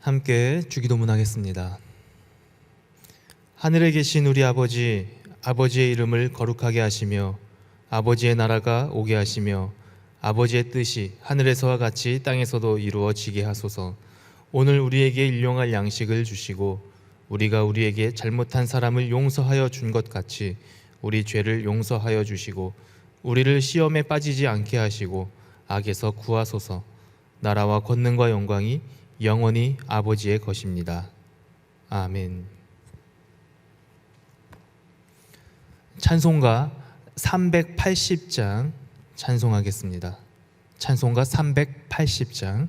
함께 주기도문 하겠습니다. 하늘에 계신 우리 아버지, 아버지의 이름을 거룩하게 하시며 아버지의 나라가 오게 하시며 아버지의 뜻이 하늘에서와 같이 땅에서도 이루어지게 하소서. 오늘 우리에게 일용할 양식을 주시고 우리가 우리에게 잘못한 사람을 용서하여 준 것 같이 우리 죄를 용서하여 주시고 우리를 시험에 빠지지 않게 하시고 악에서 구하소서. 나라와 권능과 영광이 영원히 아버지의 것입니다. 아멘. 찬송가 380장 찬송하겠습니다. 찬송가 380장.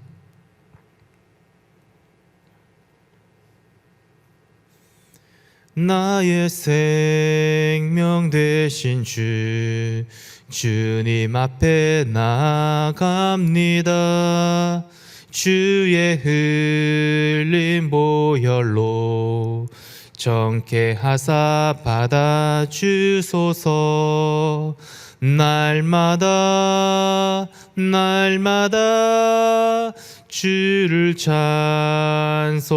나의 생명 되신 주, 주님 앞에 나아갑니다. 주의 흘린 보혈로 정케 하사 받아주소서. 날마다 주를 찬송하겠네.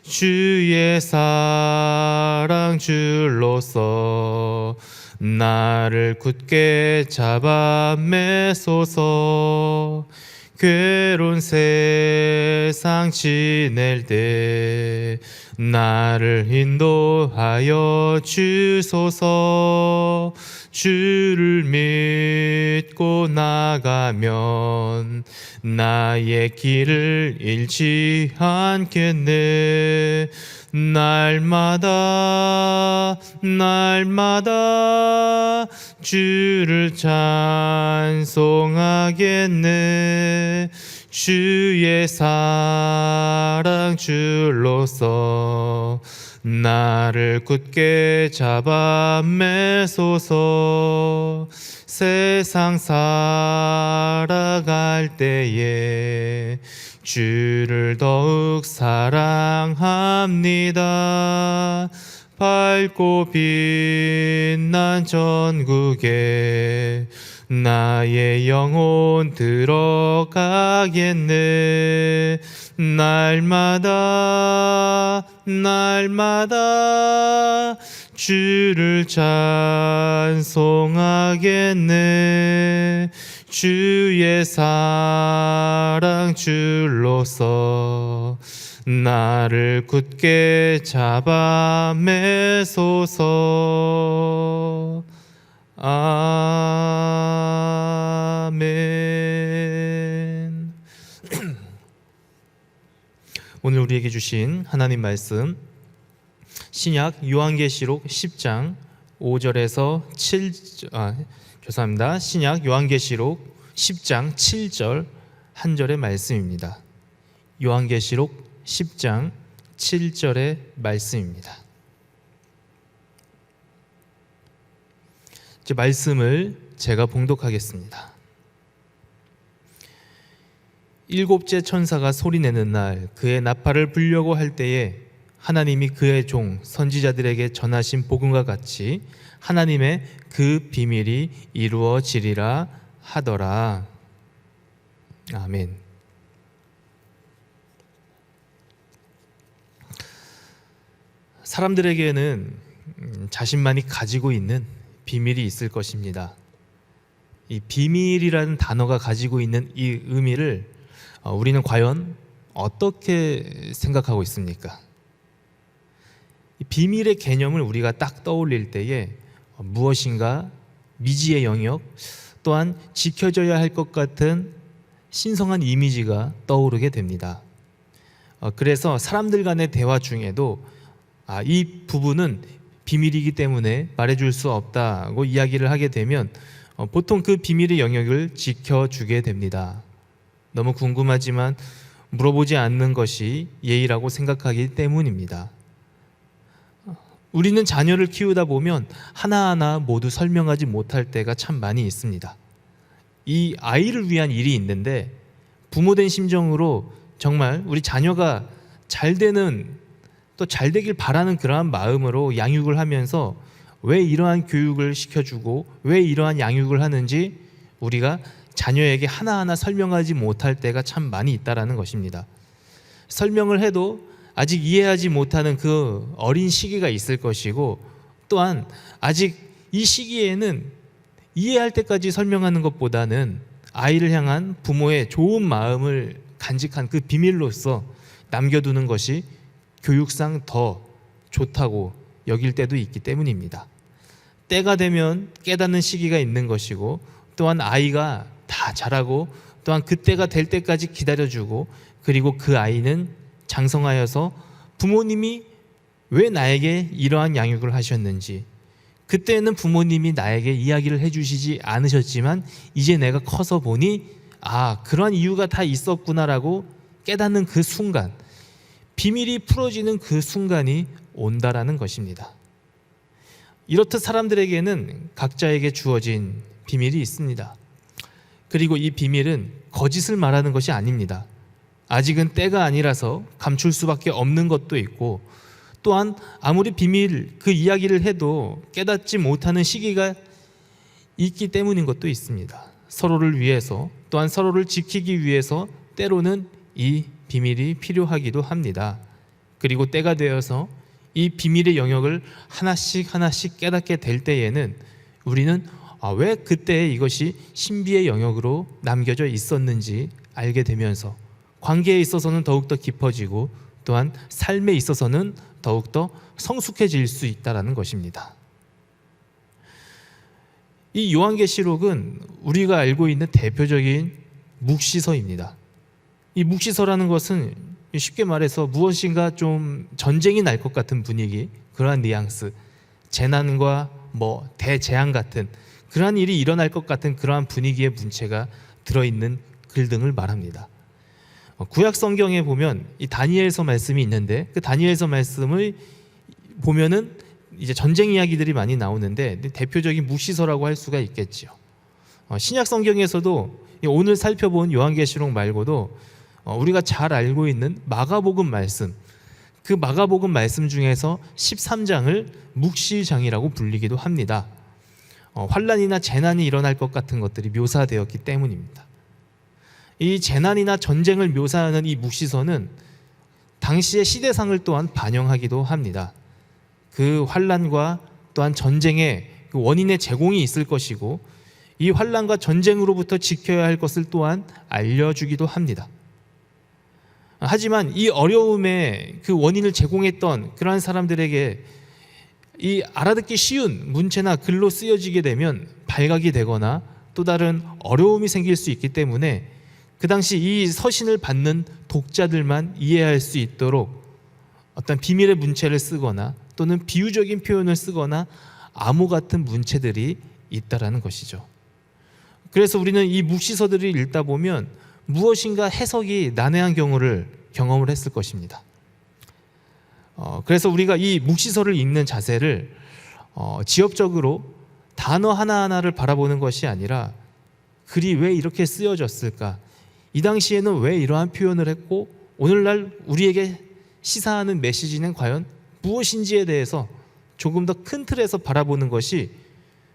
주의 사랑 줄로서 나를 굳게 잡아 매소서. 괴로운 세상 지낼 때 나를 인도하여 주소서. 주를 믿고 나가면 나의 길을 잃지 않겠네. 날마다 주를 찬송하겠네. 주의 사랑 줄로서 나를 굳게 잡아 매소서. 세상 살아갈 때에 주를 더욱 사랑합니다. 밝고 빛난 전국에 나의 영혼 들어가겠네. 날마다 주를 찬송하겠네. 주의 사랑 줄로서 나를 굳게 잡아 매소서. 아멘. 오늘 우리에게 주신 하나님 말씀, 신약 요한계시록 10장 5절에서 7절, 신약 요한계시록 10장 7절 한 절의 말씀입니다. 요한계시록 10장 7절의 말씀입니다. 이제 말씀을 제가 봉독하겠습니다. 일곱째 천사가 소리내는 날, 그의 나팔을 불려고 할 때에 하나님이 그의 종 선지자들에게 전하신 복음과 같이 하나님의 그 비밀이 이루어지리라 하더라. 아멘. 사람들에게는 자신만이 가지고 있는 비밀이 있을 것입니다. 이 비밀이라는 단어가 가지고 있는 이 의미를 우리는 과연 어떻게 생각하고 있습니까? 이 비밀의 개념을 우리가 딱 떠올릴 때에 무엇인가 미지의 영역, 또한 지켜져야 할 것 같은 신성한 이미지가 떠오르게 됩니다. 그래서 사람들 간의 대화 중에도 이 부분은 비밀이기 때문에 말해줄 수 없다고 이야기를 하게 되면 보통 그 비밀의 영역을 지켜주게 됩니다. 너무 궁금하지만 물어보지 않는 것이 예의라고 생각하기 때문입니다. 우리는 자녀를 키우다 보면 하나하나 모두 설명하지 못할 때가 참 많이 있습니다. 이 아이를 위한 일이 있는데 부모된 심정으로 정말 우리 자녀가 잘 되는, 또 잘 되길 바라는 그러한 마음으로 양육을 하면서 왜 이러한 교육을 시켜주고 왜 이러한 양육을 하는지 우리가 자녀에게 하나하나 설명하지 못할 때가 참 많이 있다라는 것입니다. 설명을 해도 아직 이해하지 못하는 그 어린 시기가 있을 것이고, 또한 아직 이 시기에는 이해할 때까지 설명하는 것보다는 아이를 향한 부모의 좋은 마음을 간직한 그 비밀로서 남겨두는 것이 교육상 더 좋다고 여길 때도 있기 때문입니다. 때가 되면 깨닫는 시기가 있는 것이고, 또한 아이가 다 자라고 또한 그때가 될 때까지 기다려주고, 그리고 그 아이는 장성하여서 부모님이 왜 나에게 이러한 양육을 하셨는지, 그때는 부모님이 나에게 이야기를 해주시지 않으셨지만 이제 내가 커서 보니 그런 이유가 다 있었구나라고 깨닫는 그 순간, 비밀이 풀어지는 그 순간이 온다라는 것입니다. 이렇듯 사람들에게는 각자에게 주어진 비밀이 있습니다. 그리고 이 비밀은 거짓을 말하는 것이 아닙니다. 아직은 때가 아니라서 감출 수밖에 없는 것도 있고, 또한 아무리 비밀 그 이야기를 해도 깨닫지 못하는 시기가 있기 때문인 것도 있습니다. 서로를 위해서, 또한 서로를 지키기 위해서 때로는 이 비밀이 필요하기도 합니다. 그리고 때가 되어서 이 비밀의 영역을 하나씩 깨닫게 될 때에는 우리는 왜 그때 이것이 신비의 영역으로 남겨져 있었는지 알게 되면서 관계에 있어서는 더욱더 깊어지고, 또한 삶에 있어서는 더욱더 성숙해질 수 있다는 것입니다. 이 요한계시록은 우리가 알고 있는 대표적인 묵시서입니다. 이 묵시서라는 것은 쉽게 말해서 무엇인가 좀 전쟁이 날 것 같은 분위기, 그러한 뉘앙스, 재난과 대재앙 같은 그러한 일이 일어날 것 같은 그러한 분위기의 문체가 들어있는 글 등을 말합니다. 구약 성경에 보면 이 다니엘서 말씀이 있는데, 그 다니엘서 말씀을 보면은 이제 전쟁 이야기들이 많이 나오는데 대표적인 묵시서라고 할 수가 있겠지요. 신약 성경에서도 오늘 살펴본 요한계시록 말고도 우리가 잘 알고 있는 마가복음 말씀, 그 마가복음 말씀 중에서 13장을 묵시장이라고 불리기도 합니다. 환난이나 재난이 일어날 것 같은 것들이 묘사되었기 때문입니다. 이 재난이나 전쟁을 묘사하는 이 묵시서는 당시의 시대상을 또한 반영하기도 합니다. 그 환난과 또한 전쟁의 그 원인의 제공이 있을 것이고, 이 환난과 전쟁으로부터 지켜야 할 것을 또한 알려주기도 합니다. 하지만 이 어려움의 그 원인을 제공했던 그러한 사람들에게 이 알아듣기 쉬운 문체나 글로 쓰여지게 되면 발각이 되거나 또 다른 어려움이 생길 수 있기 때문에 그 당시 이 서신을 받는 독자들만 이해할 수 있도록 어떤 비밀의 문체를 쓰거나 또는 비유적인 표현을 쓰거나 암호 같은 문체들이 있다라는 것이죠. 그래서 우리는 이 묵시서들을 읽다 보면 무엇인가 해석이 난해한 경험을 했을 것입니다. 그래서 우리가 이 묵시서를 읽는 자세를 지엽적으로 단어 하나하나를 바라보는 것이 아니라 글이 왜 이렇게 쓰여졌을까? 이 당시에는 왜 이러한 표현을 했고 오늘날 우리에게 시사하는 메시지는 과연 무엇인지에 대해서 조금 더 큰 틀에서 바라보는 것이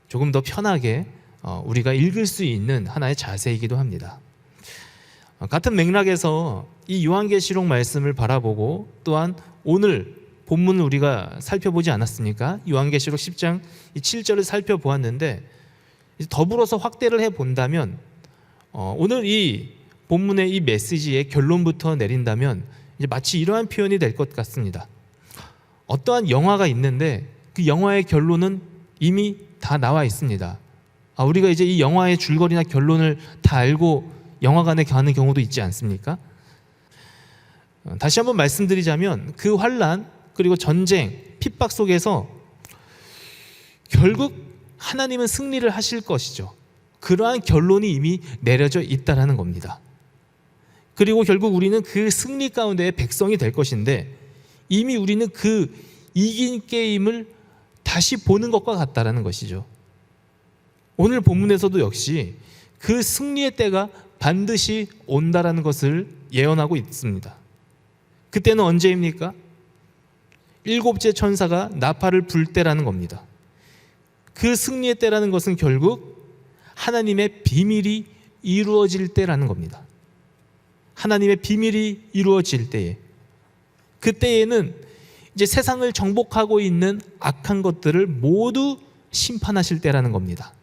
조금 더 편하게 우리가 읽을 수 있는 하나의 자세이기도 합니다. 같은 맥락에서 이 요한계시록 말씀을 바라보고 또한 오늘 본문을 우리가 살펴보지 않았습니까? 요한계시록 10장 7절을 살펴보았는데 더불어서 확대를 해본다면 오늘 이 본문의 이 메시지의 결론부터 내린다면 이제 마치 이러한 표현이 될 것 같습니다. 어떠한 영화가 있는데 그 영화의 결론은 이미 다 나와 있습니다. 우리가 이제 이 영화의 줄거리나 결론을 다 알고 영화관에 가는 경우도 있지 않습니까? 다시 한번 말씀드리자면 그 환난 그리고 전쟁, 핍박 속에서 결국 하나님은 승리를 하실 것이죠. 그러한 결론이 이미 내려져 있다는 겁니다. 그리고 결국 우리는 그 승리 가운데의 백성이 될 것인데 이미 우리는 그 이긴 게임을 다시 보는 것과 같다는 것이죠. 오늘 본문에서도 역시 그 승리의 때가 반드시 온다라는 것을 예언하고 있습니다. 그때는 언제입니까? 일곱째 천사가 나팔을 불 때라는 겁니다. 그 승리의 때라는 것은 결국 하나님의 비밀이 이루어질 때라는 겁니다. 하나님의 비밀이 이루어질 때에, 그때에는 이제 세상을 정복하고 있는 악한 것들을 모두 심판하실 때라는 겁니다.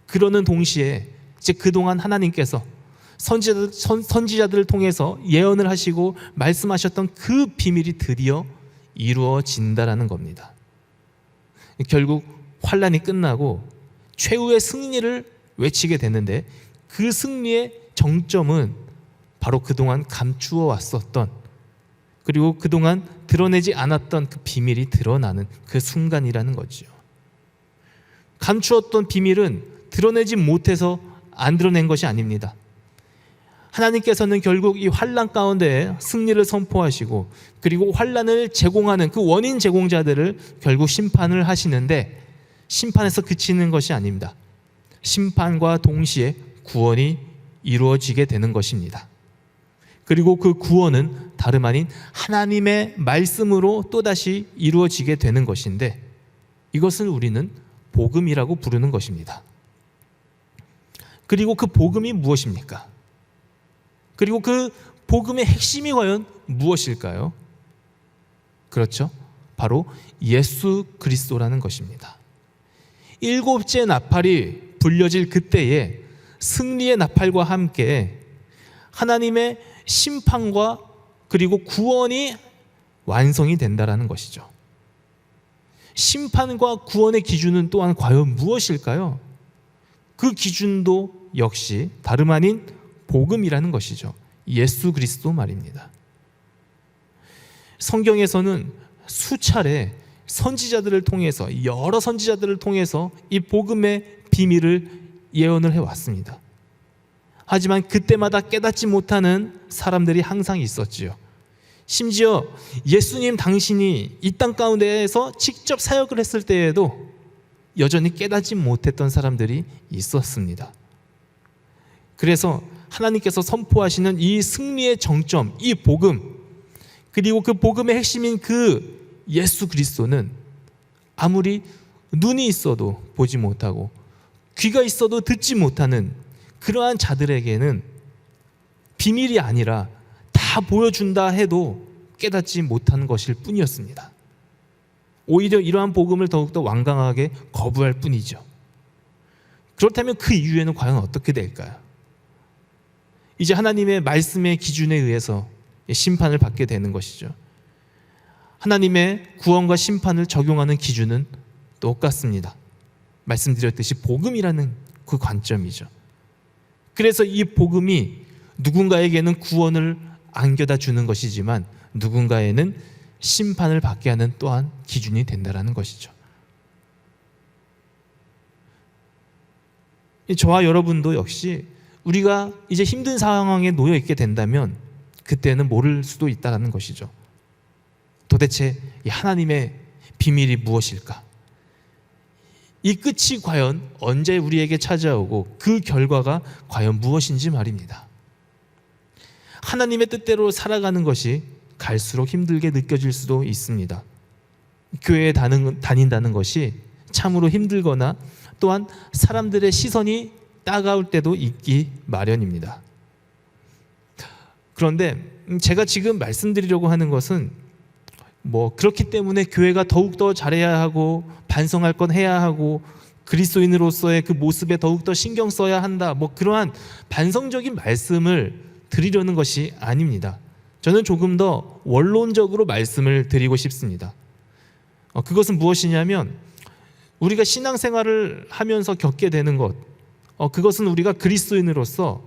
그러는 동시에 이제 그동안 하나님께서 선지자들을 통해서 예언을 하시고 말씀하셨던 그 비밀이 드디어 이루어진다라는 겁니다. 결국 환란이 끝나고 최후의 승리를 외치게 되는데, 그 승리의 정점은 바로 그동안 감추어 왔었던, 그리고 그동안 드러내지 않았던 그 비밀이 드러나는 그 순간이라는 거죠. 감추었던 비밀은 드러내지 못해서 안 드러낸 것이 아닙니다. 하나님께서는 결국 이 환란 가운데 승리를 선포하시고, 그리고 환란을 제공하는 그 원인 제공자들을 결국 심판을 하시는데, 심판에서 그치는 것이 아닙니다. 심판과 동시에 구원이 이루어지게 되는 것입니다. 그리고 그 구원은 다름 아닌 하나님의 말씀으로 또다시 이루어지게 되는 것인데, 이것을 우리는 복음이라고 부르는 것입니다. 그리고 그 복음이 무엇입니까? 그리고 그 복음의 핵심이 과연 무엇일까요? 그렇죠. 바로 예수 그리스도라는 것입니다. 일곱째 나팔이 불려질 그때에 승리의 나팔과 함께 하나님의 심판과 그리고 구원이 완성이 된다라는 것이죠. 심판과 구원의 기준은 또한 과연 무엇일까요? 그 기준도 역시 다름 아닌 복음이라는 것이죠. 예수 그리스도 말입니다. 성경에서는 수차례 선지자들을 통해서, 여러 선지자들을 통해서 이 복음의 비밀을 예언을 해왔습니다. 하지만 그때마다 깨닫지 못하는 사람들이 항상 있었지요. 심지어 예수님 당신이 이 땅 가운데에서 직접 사역을 했을 때에도 여전히 깨닫지 못했던 사람들이 있었습니다. 그래서 하나님께서 선포하시는 이 승리의 정점, 이 복음, 그리고 그 복음의 핵심인 그 예수 그리스도는 아무리 눈이 있어도 보지 못하고 귀가 있어도 듣지 못하는 그러한 자들에게는 비밀이 아니라 다 보여준다 해도 깨닫지 못하는 것일 뿐이었습니다. 오히려 이러한 복음을 더욱더 완강하게 거부할 뿐이죠. 그렇다면 그 이후에는 과연 어떻게 될까요? 이제 하나님의 말씀의 기준에 의해서 심판을 받게 되는 것이죠. 하나님의 구원과 심판을 적용하는 기준은 똑같습니다. 말씀드렸듯이 복음이라는 그 관점이죠. 그래서 이 복음이 누군가에게는 구원을 안겨다 주는 것이지만 누군가에는 심판을 받게 하는 또한 기준이 된다는 것이죠. 저와 여러분도 역시 우리가 이제 힘든 상황에 놓여 있게 된다면 그때는 모를 수도 있다는 것이죠. 도대체 이 하나님의 비밀이 무엇일까? 이 끝이 과연 언제 우리에게 찾아오고 그 결과가 과연 무엇인지 말입니다. 하나님의 뜻대로 살아가는 것이 갈수록 힘들게 느껴질 수도 있습니다. 교회에 다닌다는 것이 참으로 힘들거나 또한 사람들의 시선이 따가울 때도 있기 마련입니다. 그런데 제가 지금 말씀드리려고 하는 것은 그렇기 때문에 교회가 더욱더 잘해야 하고 반성할 건 해야 하고 그리스도인으로서의 그 모습에 더욱더 신경 써야 한다, 그러한 반성적인 말씀을 드리려는 것이 아닙니다. 저는 조금 더 원론적으로 말씀을 드리고 싶습니다. 그것은 무엇이냐면 우리가 신앙생활을 하면서 겪게 되는 것, 그것은 우리가 그리스도인으로서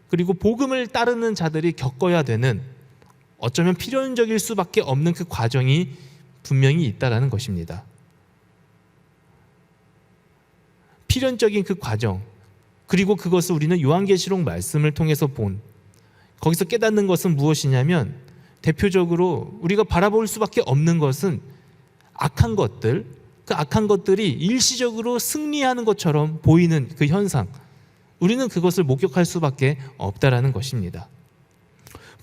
그리고 복음을 따르는 자들이 겪어야 되는, 어쩌면 필연적일 수밖에 없는 그 과정이 분명히 있다라는 것입니다. 필연적인 그 과정, 그리고 그것을 우리는 요한계시록 말씀을 통해서 거기서 깨닫는 것은 무엇이냐면, 대표적으로 우리가 바라볼 수밖에 없는 것은 악한 것들, 그 악한 것들이 일시적으로 승리하는 것처럼 보이는 그 현상, 우리는 그것을 목격할 수밖에 없다라는 것입니다.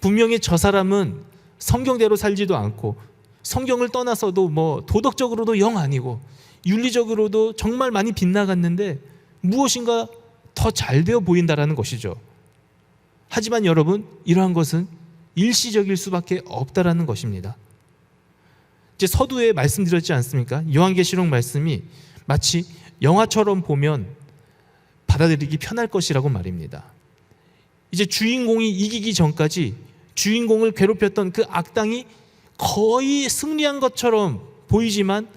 분명히 저 사람은 성경대로 살지도 않고 성경을 떠나서도 도덕적으로도 영 아니고 윤리적으로도 정말 많이 빗나갔는데 무엇인가 더 잘 되어 보인다라는 것이죠. 하지만 여러분, 이러한 것은 일시적일 수밖에 없다라는 것입니다. 이제 서두에 말씀드렸지 않습니까? 요한계시록 말씀이 마치 영화처럼 보면 받아들이기 편할 것이라고 말입니다. 이제 주인공이 이기기 전까지 주인공을 괴롭혔던 그 악당이 거의 승리한 것처럼 보이지만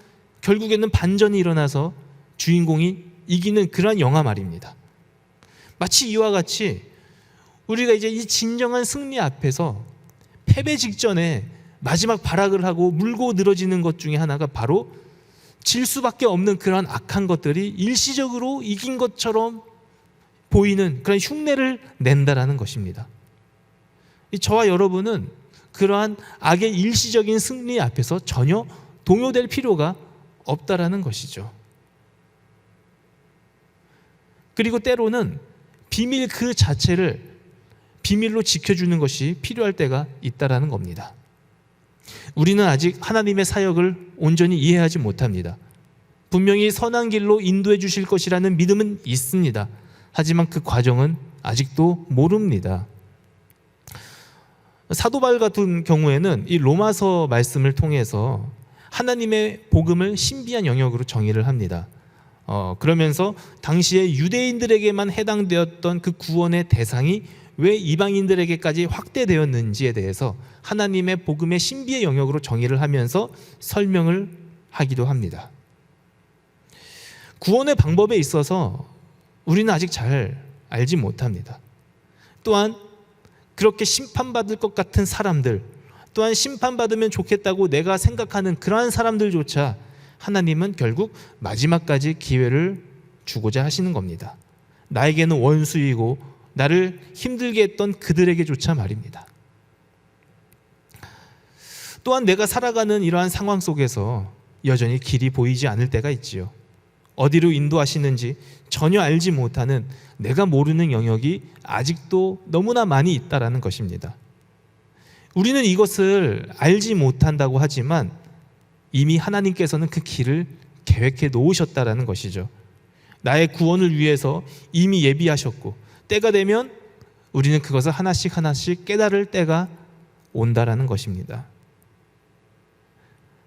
결국에는 반전이 일어나서 주인공이 이기는 그러한 영화 말입니다. 마치 이와 같이 우리가 이제 이 진정한 승리 앞에서 패배 직전에 마지막 발악을 하고 물고 늘어지는 것 중에 하나가 바로 질 수밖에 없는 그러한 악한 것들이 일시적으로 이긴 것처럼 보이는 그런 흉내를 낸다라는 것입니다. 저와 여러분은 그러한 악의 일시적인 승리 앞에서 전혀 동요될 필요가 없다라는 것이죠. 그리고 때로는 비밀 그 자체를 비밀로 지켜주는 것이 필요할 때가 있다라는 겁니다. 우리는 아직 하나님의 사역을 온전히 이해하지 못합니다. 분명히 선한 길로 인도해 주실 것이라는 믿음은 있습니다. 하지만 그 과정은 아직도 모릅니다. 사도 바울 같은 경우에는 이 로마서 말씀을 통해서 하나님의 복음을 신비한 영역으로 정의를 합니다. 그러면서 당시에 유대인들에게만 해당되었던 그 구원의 대상이 왜 이방인들에게까지 확대되었는지에 대해서 하나님의 복음의 신비의 영역으로 정의를 하면서 설명을 하기도 합니다. 구원의 방법에 있어서 우리는 아직 잘 알지 못합니다. 또한 그렇게 심판받을 것 같은 사람들, 또한 심판받으면 좋겠다고 내가 생각하는 그러한 사람들조차 하나님은 결국 마지막까지 기회를 주고자 하시는 겁니다. 나에게는 원수이고 나를 힘들게 했던 그들에게조차 말입니다. 또한 내가 살아가는 이러한 상황 속에서 여전히 길이 보이지 않을 때가 있지요. 어디로 인도하시는지 전혀 알지 못하는 내가 모르는 영역이 아직도 너무나 많이 있다라는 것입니다. 우리는 이것을 알지 못한다고 하지만 이미 하나님께서는 그 길을 계획해 놓으셨다라는 것이죠. 나의 구원을 위해서 이미 예비하셨고 때가 되면 우리는 그것을 하나씩 하나씩 깨달을 때가 온다라는 것입니다.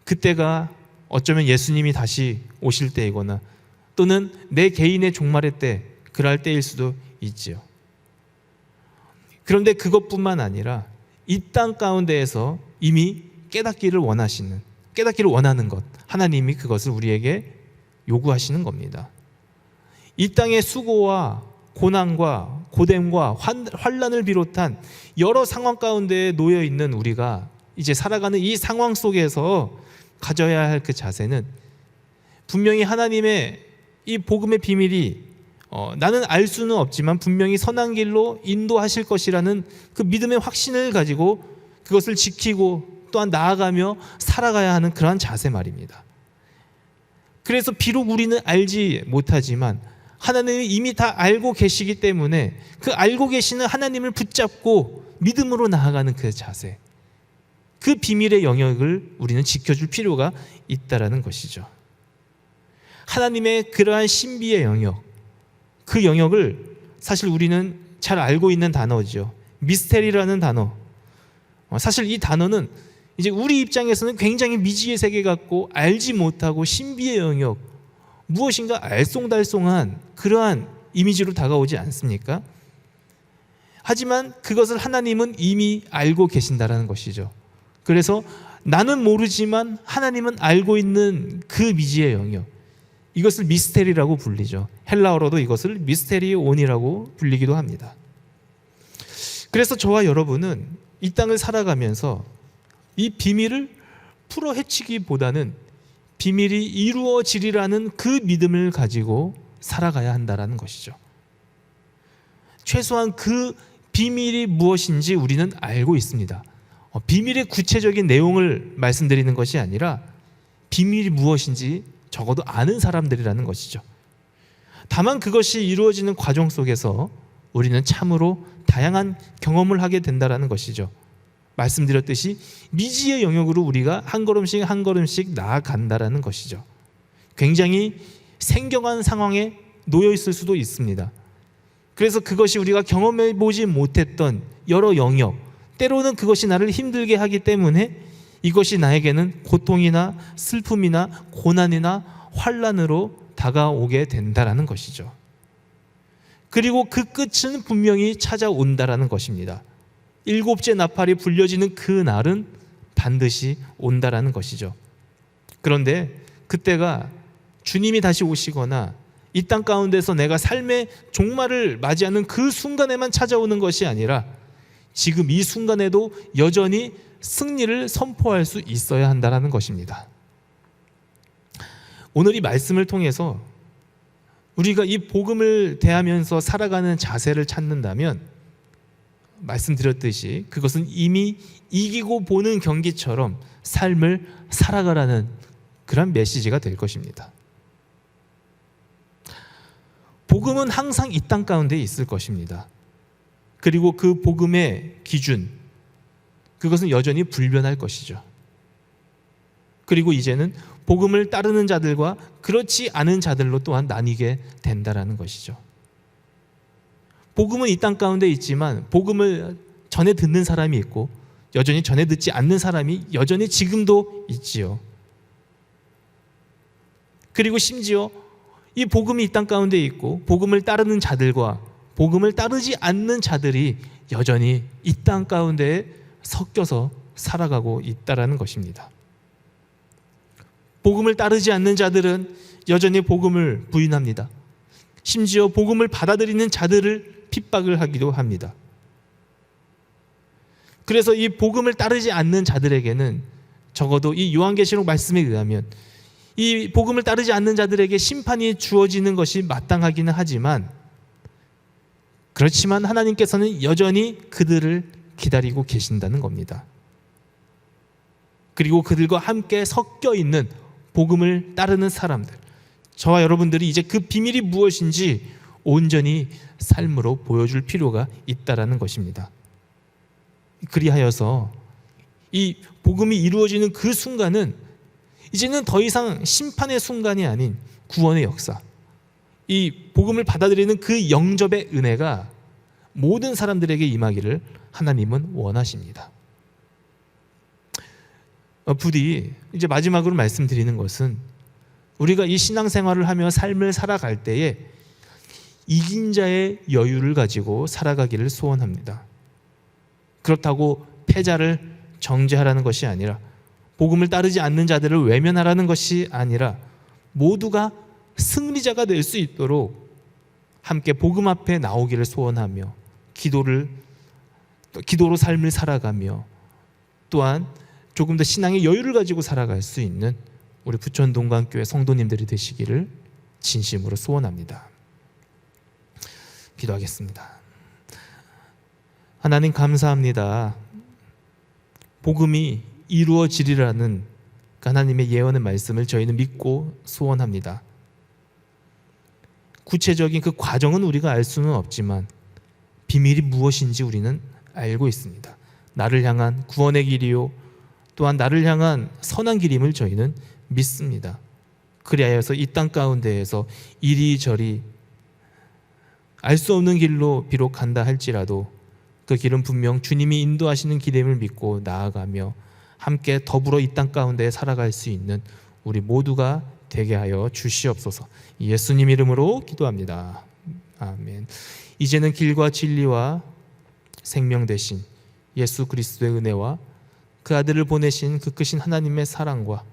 그때가 어쩌면 예수님이 다시 오실 때이거나 또는 내 개인의 종말의 때, 그럴 때일 수도 있지요. 그런데 그것뿐만 아니라 이 땅 가운데에서 이미 깨닫기를 원하는 것, 하나님이 그것을 우리에게 요구하시는 겁니다. 이 땅의 수고와 고난과 고됨과 환난을 비롯한 여러 상황 가운데 놓여 있는 우리가 이제 살아가는 이 상황 속에서 가져야 할 그 자세는 분명히 하나님의 이 복음의 비밀이 나는 알 수는 없지만 분명히 선한 길로 인도하실 것이라는 그 믿음의 확신을 가지고 그것을 지키고 또한 나아가며 살아가야 하는 그러한 자세 말입니다. 그래서 비록 우리는 알지 못하지만 하나님이 이미 다 알고 계시기 때문에 그 알고 계시는 하나님을 붙잡고 믿음으로 나아가는 그 자세, 그 비밀의 영역을 우리는 지켜줄 필요가 있다라는 것이죠. 하나님의 그러한 신비의 영역, 그 영역을 사실 우리는 잘 알고 있는 단어죠. 미스테리라는 단어. 사실 이 단어는 이제 우리 입장에서는 굉장히 미지의 세계 같고 알지 못하고 신비의 영역, 무엇인가 알쏭달쏭한 그러한 이미지로 다가오지 않습니까? 하지만 그것을 하나님은 이미 알고 계신다라는 것이죠. 그래서 나는 모르지만 하나님은 알고 있는 그 미지의 영역, 이것을 미스테리라고 불리죠. 헬라어로도 이것을 미스테리온이라고 불리기도 합니다. 그래서 저와 여러분은 이 땅을 살아가면서 이 비밀을 풀어 헤치기보다는 비밀이 이루어지리라는 그 믿음을 가지고 살아가야 한다는 것이죠. 최소한 그 비밀이 무엇인지 우리는 알고 있습니다. 비밀의 구체적인 내용을 말씀드리는 것이 아니라 비밀이 무엇인지 적어도 아는 사람들이라는 것이죠. 다만 그것이 이루어지는 과정 속에서 우리는 참으로 다양한 경험을 하게 된다는 것이죠. 말씀드렸듯이 미지의 영역으로 우리가 한 걸음씩 한 걸음씩 나아간다는 것이죠. 굉장히 생경한 상황에 놓여 있을 수도 있습니다. 그래서 그것이 우리가 경험해 보지 못했던 여러 영역, 때로는 그것이 나를 힘들게 하기 때문에 이것이 나에게는 고통이나 슬픔이나 고난이나 환난으로 다가오게 된다라는 것이죠. 그리고 그 끝은 분명히 찾아온다라는 것입니다. 일곱째 나팔이 불려지는 그 날은 반드시 온다라는 것이죠. 그런데 그때가 주님이 다시 오시거나 이 땅 가운데서 내가 삶의 종말을 맞이하는 그 순간에만 찾아오는 것이 아니라 지금 이 순간에도 여전히 승리를 선포할 수 있어야 한다는 것입니다. 오늘 이 말씀을 통해서 우리가 이 복음을 대하면서 살아가는 자세를 찾는다면 말씀드렸듯이 그것은 이미 이기고 보는 경기처럼 삶을 살아가라는 그런 메시지가 될 것입니다. 복음은 항상 이 땅 가운데 있을 것입니다. 그리고 그 복음의 기준, 그것은 여전히 불변할 것이죠. 그리고 이제는 복음을 따르는 자들과 그렇지 않은 자들로 또한 나뉘게 된다라는 것이죠. 복음은 이 땅 가운데 있지만 복음을 전해 듣는 사람이 있고 여전히 전해 듣지 않는 사람이 여전히 지금도 있지요. 그리고 심지어 이 복음이 이 땅 가운데 있고 복음을 따르는 자들과 복음을 따르지 않는 자들이 여전히 이 땅 가운데에 섞여서 살아가고 있다라는 것입니다. 복음을 따르지 않는 자들은 여전히 복음을 부인합니다. 심지어 복음을 받아들이는 자들을 핍박을 하기도 합니다. 그래서 이 복음을 따르지 않는 자들에게는 적어도 이 요한계시록 말씀에 의하면 이 복음을 따르지 않는 자들에게 심판이 주어지는 것이 마땅하기는 하지만 그렇지만 하나님께서는 여전히 그들을 기다리고 계신다는 겁니다. 그리고 그들과 함께 섞여 있는 복음을 따르는 사람들, 저와 여러분들이 이제 그 비밀이 무엇인지 온전히 삶으로 보여줄 필요가 있다라는 것입니다. 그리하여서 이 복음이 이루어지는 그 순간은 이제는 더 이상 심판의 순간이 아닌 구원의 역사, 이 복음을 받아들이는 그 영접의 은혜가 모든 사람들에게 임하기를 하나님은 원하십니다. 부디 이제 마지막으로 말씀드리는 것은 우리가 이 신앙생활을 하며 삶을 살아갈 때에 이긴 자의 여유를 가지고 살아가기를 소원합니다. 그렇다고 패자를 정죄하라는 것이 아니라 복음을 따르지 않는 자들을 외면하라는 것이 아니라 모두가 승리자가 될 수 있도록 함께 복음 앞에 나오기를 소원하며 기도로 삶을 살아가며 또한 조금 더 신앙의 여유를 가지고 살아갈 수 있는 우리 부천 동관교회 성도님들이 되시기를 진심으로 소원합니다. 기도하겠습니다. 하나님 감사합니다. 복음이 이루어지리라는 하나님의 예언의 말씀을 저희는 믿고 소원합니다. 구체적인 그 과정은 우리가 알 수는 없지만 비밀이 무엇인지 우리는 알고 있습니다. 나를 향한 구원의 길이요 또한 나를 향한 선한 길임을 저희는 믿습니다. 그리하여서 이 땅 가운데에서 이리저리 알 수 없는 길로 비록 간다 할지라도 그 길은 분명 주님이 인도하시는 길임을 믿고 나아가며 함께 더불어 이 땅 가운데 살아갈 수 있는 우리 모두가 되게 하여 주시옵소서. 예수님 이름으로 기도합니다. 아멘. 이제는 길과 진리와 생명 되신 예수 그리스도의 은혜와 그 아들을 보내신 그 크신 하나님의 사랑과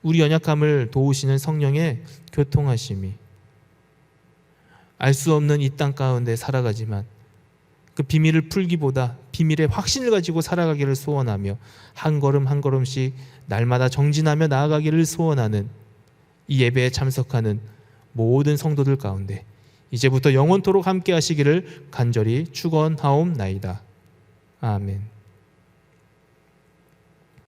우리 연약함을 도우시는 성령의 교통하심이 알 수 없는 이 땅 가운데 살아가지만 그 비밀을 풀기보다 비밀의 확신을 가지고 살아가기를 소원하며 한 걸음 한 걸음씩 날마다 정진하며 나아가기를 소원하는 이 예배에 참석하는 모든 성도들 가운데 이제부터 영원토록 함께 하시기를 간절히 축원하옵나이다. 아멘.